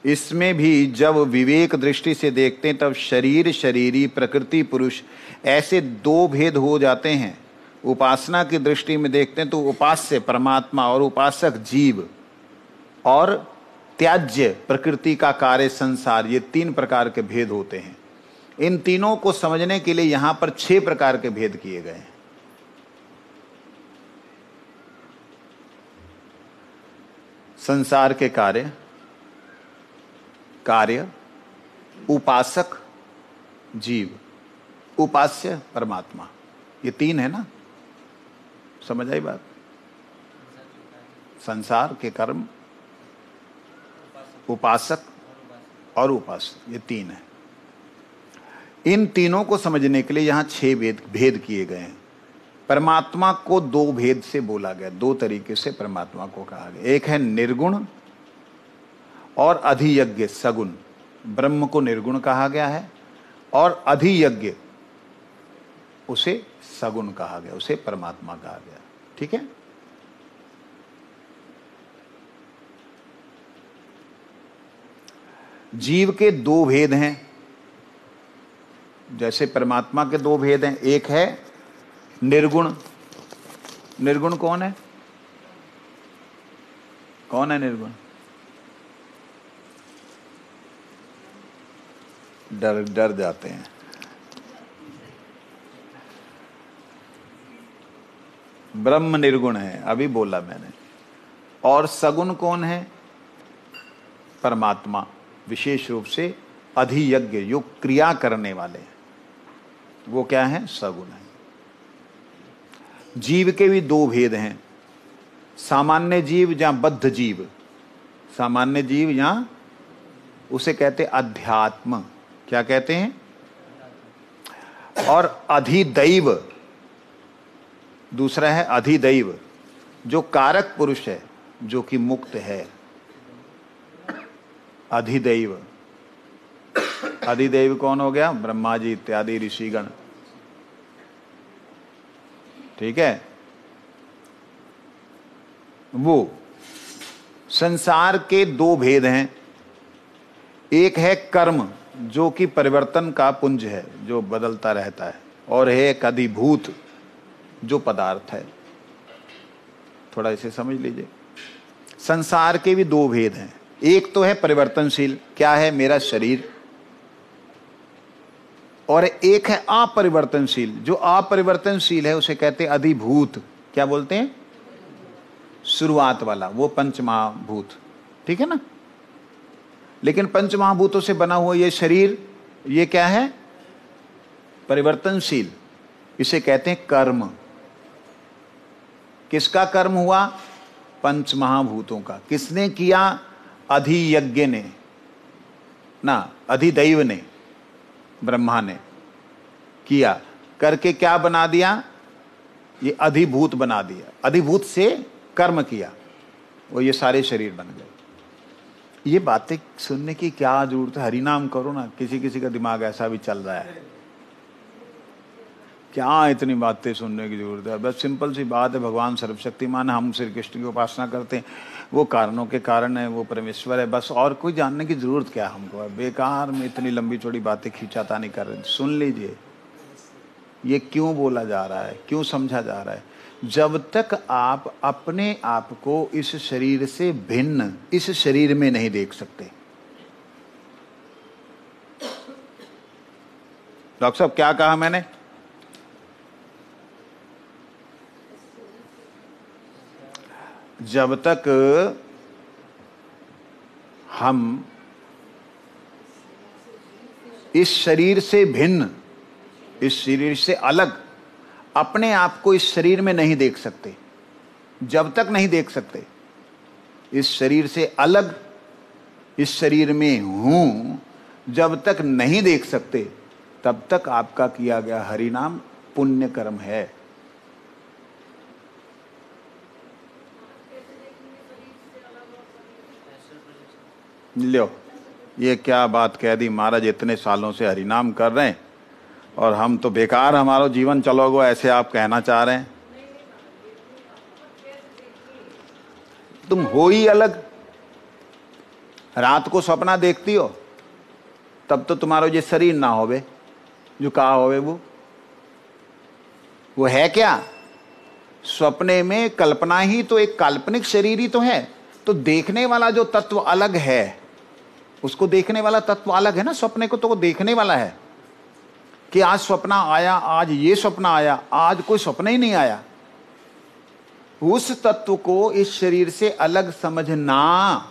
इसमें भी जब विवेक दृष्टि से देखते हैं तब शरीर, शरीरी, प्रकृति, पुरुष, ऐसे दो भेद हो जाते हैं। उपासना की दृष्टि में देखते हैं तो उपास्य परमात्मा और उपासक जीव और त्याज्य प्रकृति का कार्य संसार, ये तीन प्रकार के भेद होते हैं। इन तीनों को समझने के लिए यहां पर 6 प्रकार के भेद किए गए हैं। संसार के कार्य, उपासक जीव, उपास्य परमात्मा, ये 3 है ना। समझ आई बात? संसार के कर्म, उपासक और उपासक, ये 3 है। इन तीनों को समझने के लिए यहां 6 भेद किए गए हैं। परमात्मा को 2 भेद से बोला गया, 2 तरीके से परमात्मा को कहा गया। एक है निर्गुण और अधियज्ञ सगुण। ब्रह्म को निर्गुण कहा गया है और अधियज्ञ उसे सगुण कहा गया, उसे परमात्मा कहा गया। ठीक है। जीव के 2 भेद हैं, जैसे परमात्मा के 2 भेद हैं। एक है निर्गुण। निर्गुण कौन है? कौन है निर्गुण? डर जाते हैं। ब्रह्म निर्गुण है, अभी बोला मैंने। और सगुण कौन है? परमात्मा, विशेष रूप से अधियज्ञ, जो क्रिया करने वाले, वो क्या है? सगुण है। जीव के भी 2 भेद हैं, सामान्य जीव या बद्ध जीव। सामान्य जीव या उसे कहते अध्यात्म, क्या कहते हैं? और अधिदैव, दूसरा है अधिदैव, जो कारक पुरुष है, जो कि मुक्त है। अधिदैव, अधिदैव कौन हो गया? ब्रह्मा जी इत्यादि ऋषिगण। ठीक है। वो संसार के 2 भेद हैं। एक है कर्म, जो कि परिवर्तन का पुंज है, जो बदलता रहता है, और है एक अधिभूत, जो पदार्थ है। थोड़ा इसे समझ लीजिए। संसार के भी 2 भेद हैं। एक तो है परिवर्तनशील, क्या है? मेरा शरीर। और एक है अपरिवर्तनशील। जो अपरिवर्तनशील है उसे कहते हैं अधिभूत। क्या बोलते हैं? शुरुआत वाला, वो पंचमहाभूत। ठीक है ना। लेकिन पंच महाभूतों से बना हुआ ये शरीर, ये क्या है? परिवर्तनशील। इसे कहते हैं कर्म। किसका कर्म हुआ? पंच महाभूतों का। किसने किया? अधियज्ञ ने ना, अधिदैव ने, ब्रह्मा ने किया। करके क्या बना दिया? ये अधिभूत बना दिया। अधिभूत से कर्म किया, वो ये सारे शरीर बन गए। ये बातें सुनने की क्या जरूरत है? हरिनाम करो ना। किसी किसी का दिमाग ऐसा भी चल रहा है, क्या इतनी बातें सुनने की जरूरत है? बस सिंपल सी बात है, भगवान सर्वशक्तिमान है, हम श्री कृष्ण की उपासना करते हैं, वो कारणों के कारण है, वो परमेश्वर है, बस। और कोई जानने की जरूरत क्या है हमको? बेकार में इतनी लंबी चौड़ी बातें खींचातानी कर रहे हैं। सुन लीजिए, ये क्यों बोला जा रहा है, क्यों समझा जा रहा है? जब तक आप अपने आप को इस शरीर से भिन्न, इस शरीर में नहीं देख सकते। डॉक्टर साहब क्या कहा मैंने? जब तक हम इस शरीर से भिन्न, इस शरीर से अलग अपने आप को इस शरीर में नहीं देख सकते, जब तक नहीं देख सकते इस शरीर से अलग, इस शरीर में हूं, जब तक नहीं देख सकते, तब तक आपका किया गया हरिनाम पुण्य कर्म है। लो, ये क्या बात कह दी महाराज? इतने सालों से हरिनाम कर रहे हैं और हम तो बेकार हमारा जीवन चलोगे, ऐसे आप कहना चाह रहे हैं? तुम हो ही अलग। रात को सपना देखती हो, तब तो तुम्हारा ये शरीर ना होवे जो कहा होवे, वो है क्या? सपने में कल्पना ही तो एक काल्पनिक शरीर ही तो है। तो देखने वाला जो तत्व अलग है, उसको देखने वाला तत्व अलग है ना। सपने को तो वो देखने वाला है कि आज सपना आया, आज ये सपना आया, आज कोई सपना ही नहीं आया। उस तत्व को इस शरीर से अलग समझना,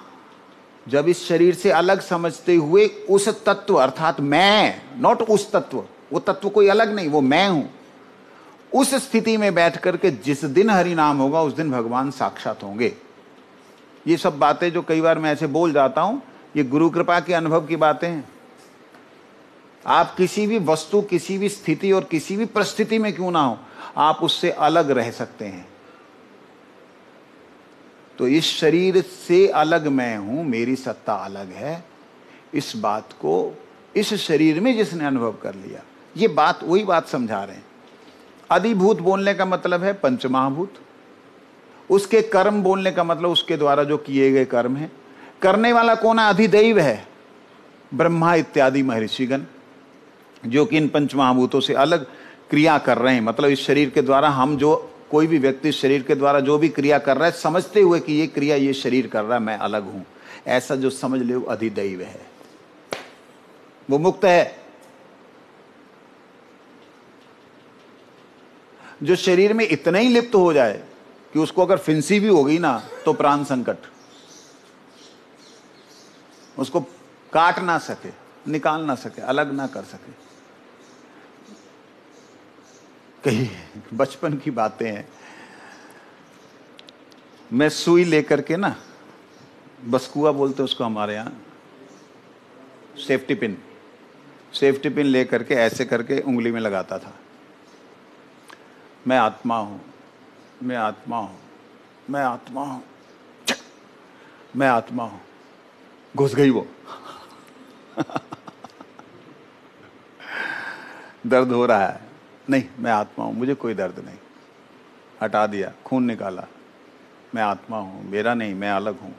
जब इस शरीर से अलग समझते हुए उस तत्व अर्थात मैं, नॉट उस तत्व, वो तत्व कोई अलग नहीं, वो मैं हूं, उस स्थिति में बैठ करके जिस दिन हरि नाम होगा उस दिन भगवान साक्षात होंगे। ये सब बातें जो कई बार मैं ऐसे बोल जाता हूं, ये गुरु कृपा के अनुभव की बातें हैं। आप किसी भी वस्तु, किसी भी स्थिति और किसी भी परिस्थिति में क्यों ना हो, आप उससे अलग रह सकते हैं। तो इस शरीर से अलग मैं हूं, मेरी सत्ता अलग है, इस बात को इस शरीर में जिसने अनुभव कर लिया, ये बात वही बात समझा रहे हैं। अधिभूत बोलने का मतलब है पंचमहाभूत, उसके कर्म बोलने का मतलब उसके द्वारा जो किए गए कर्म हैं। करने वाला कौन है? अधिदैव है, ब्रह्मा इत्यादि महर्षिगण, जो कि इन पंचमहाभूतों से अलग क्रिया कर रहे हैं। मतलब इस शरीर के द्वारा हम, जो कोई भी व्यक्ति इस शरीर के द्वारा जो भी क्रिया कर रहा है, समझते हुए कि ये क्रिया ये शरीर कर रहा है, मैं अलग हूं, ऐसा जो समझ ले वो अधिदैव है, वो मुक्त है। जो शरीर में इतना ही लिप्त हो जाए कि उसको अगर फिंसी भी हो गई ना तो प्राण संकट, उसको काट ना सके, निकाल ना सके, अलग ना कर सके। कई बचपन की बातें हैं। मैं सुई लेकर के ना, बसकुआ बोलते उसको हमारे यहां, सेफ्टी पिन लेकर के ऐसे करके उंगली में लगाता था। मैं आत्मा हूं, मैं आत्मा हूं, मैं आत्मा हूं, मैं आत्मा हूं। घुस गई वो। दर्द हो रहा है, नहीं मैं आत्मा हूं, मुझे कोई दर्द नहीं। हटा दिया, खून निकाला, मैं आत्मा हूं, मेरा नहीं, मैं अलग हूं।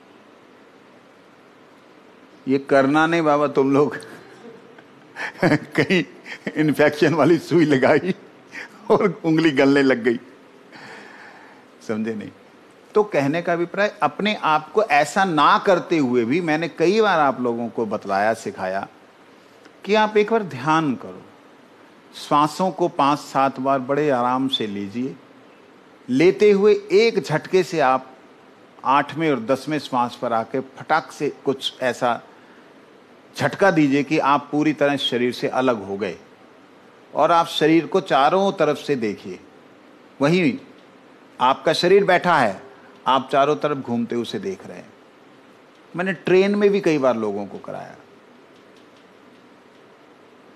ये करना नहीं बाबा तुम लोग। कहीं इन्फेक्शन वाली सुई लगाई और उंगली गलने लग गई, समझे नहीं। तो कहने का अभिप्राय, अपने आप को ऐसा ना करते हुए भी मैंने कई बार आप लोगों को बतलाया, सिखाया कि आप एक बार ध्यान करो, श्वासों को 5-7 बार बड़े आराम से लीजिए। लेते हुए एक झटके से आप 8वें और 10वें श्वास पर आके फटाक से कुछ ऐसा झटका दीजिए कि आप पूरी तरह शरीर से अलग हो गए और आप शरीर को चारों तरफ से देखिए। वहीं आपका शरीर बैठा है, आप चारों तरफ घूमते उसे देख रहे हैं। मैंने ट्रेन में भी कई बार लोगों को कराया।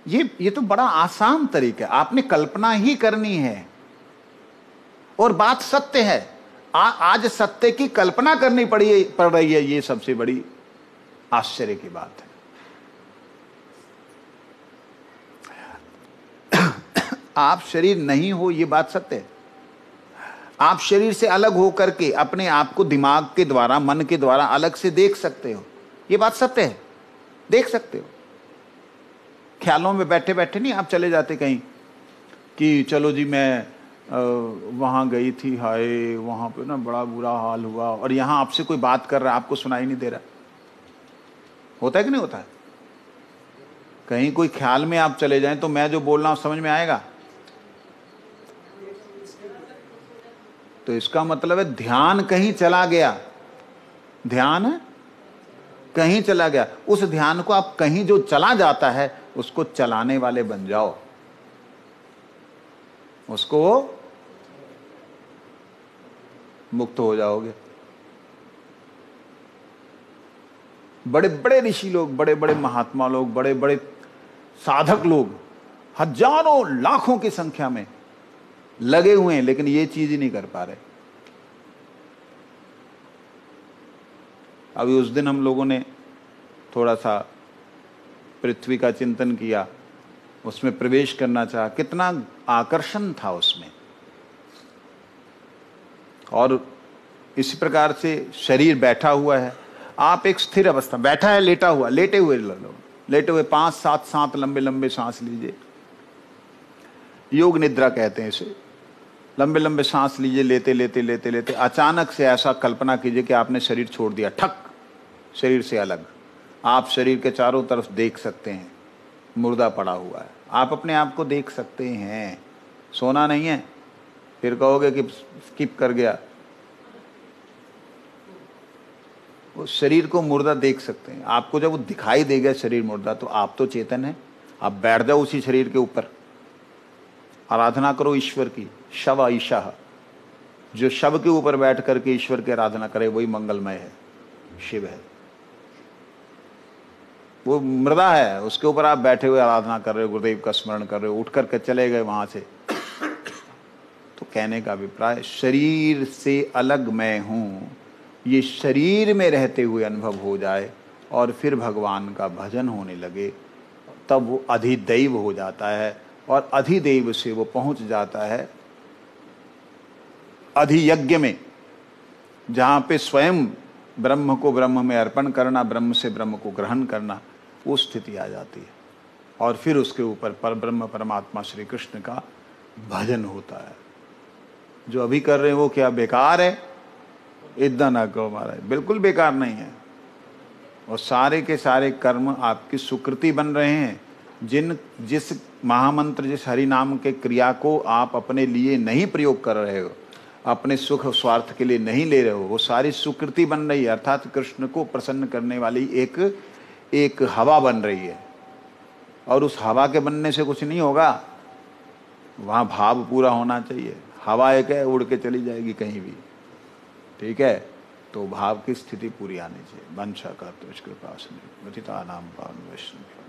ये तो बड़ा आसान तरीका है, आपने कल्पना ही करनी है और बात सत्य है। आज सत्य की कल्पना करनी पड़ रही है, ये सबसे बड़ी आश्चर्य की बात है। आप शरीर नहीं हो, ये बात सत्य है। आप शरीर से अलग हो करके अपने आप को दिमाग के द्वारा, मन के द्वारा अलग से देख सकते हो, ये बात सत्य है। देख सकते हो। ख्यालों में बैठे बैठे नहीं आप चले जाते कहीं कि चलो जी मैं वहां गई थी, हाय वहां पे ना बड़ा बुरा हाल हुआ, और यहां आपसे कोई बात कर रहा है, आपको सुनाई नहीं दे रहा। होता है कि नहीं होता है? कहीं कोई ख्याल में आप चले जाएं तो मैं जो बोल रहा हूं समझ में आएगा? तो इसका मतलब है ध्यान कहीं चला गया, ध्यान कहीं चला गया। उस ध्यान को आप कहीं जो चला जाता है उसको चलाने वाले बन जाओ, उसको मुक्त हो जाओगे। बड़े बड़े ऋषि लोग, बड़े बड़े महात्मा लोग, बड़े बड़े साधक लोग हजारों लाखों की संख्या में लगे हुए हैं, लेकिन ये चीज ही नहीं कर पा रहे। अभी उस दिन हम लोगों ने थोड़ा सा पृथ्वी का चिंतन किया, उसमें प्रवेश करना चाहा, कितना आकर्षण था उसमें। और इसी प्रकार से शरीर बैठा हुआ है, आप एक स्थिर अवस्था, बैठा है लेटा हुआ, लेटे हुए 5-7 सांस लंबे लंबे सांस लीजिए। योग निद्रा कहते हैं इसे। लंबे लंबे सांस लीजिए, लेते लेते लेते लेते अचानक से ऐसा कल्पना कीजिए कि आपने शरीर छोड़ दिया, ठक, शरीर से अलग। आप शरीर के चारों तरफ देख सकते हैं, मुर्दा पड़ा हुआ है, आप अपने आप को देख सकते हैं। सोना नहीं है, फिर कहोगे कि स्किप कर गया। उस शरीर को मुर्दा देख सकते हैं। आपको जब वो दिखाई देगा शरीर मुर्दा, तो आप तो चेतन है। आप बैठ जाओ उसी शरीर के ऊपर, आराधना करो ईश्वर की। शव ईशा, जो शव के ऊपर बैठ करके ईश्वर की आराधना करे वही मंगलमय है, शिव है। वो मृदा है, उसके ऊपर आप बैठे हुए आराधना कर रहे हो, गुरुदेव का स्मरण कर रहे हो, उठ करके चले गए वहां से। तो कहने का अभिप्राय, शरीर से अलग मैं हूं, ये शरीर में रहते हुए अनुभव हो जाए और फिर भगवान का भजन होने लगे, तब वो अधिदैव हो जाता है। और अधिदैव से वो पहुंच जाता है अधियज्ञ में, जहां पे स्वयं ब्रह्म को ब्रह्म में अर्पण करना, ब्रह्म से ब्रह्म को ग्रहण करना, वो स्थिति आ जाती है। और फिर उसके ऊपर परब्रह्म परमात्मा श्री कृष्ण का भजन होता है। जो अभी कर रहे हैं वो क्या बेकार है? इतना ना कहो महाराज, बिल्कुल बेकार नहीं है। और सारे के सारे कर्म आपकी सुकृति बन रहे हैं। जिस महामंत्र, जिस हरि नाम के क्रिया को आप अपने लिए नहीं प्रयोग कर रहे हो, अपने सुख स्वार्थ के लिए नहीं ले रहे हो, वो सारी सुकृति बन रही है। अर्थात कृष्ण को प्रसन्न करने वाली एक हवा बन रही है। और उस हवा के बनने से कुछ नहीं होगा, वहां भाव पूरा होना चाहिए। हवा एक है, उड़ के चली जाएगी कहीं भी, ठीक है। तो भाव की स्थिति पूरी आनी चाहिए। वंशा का तो कृपा से नाम पावन वैष्णव।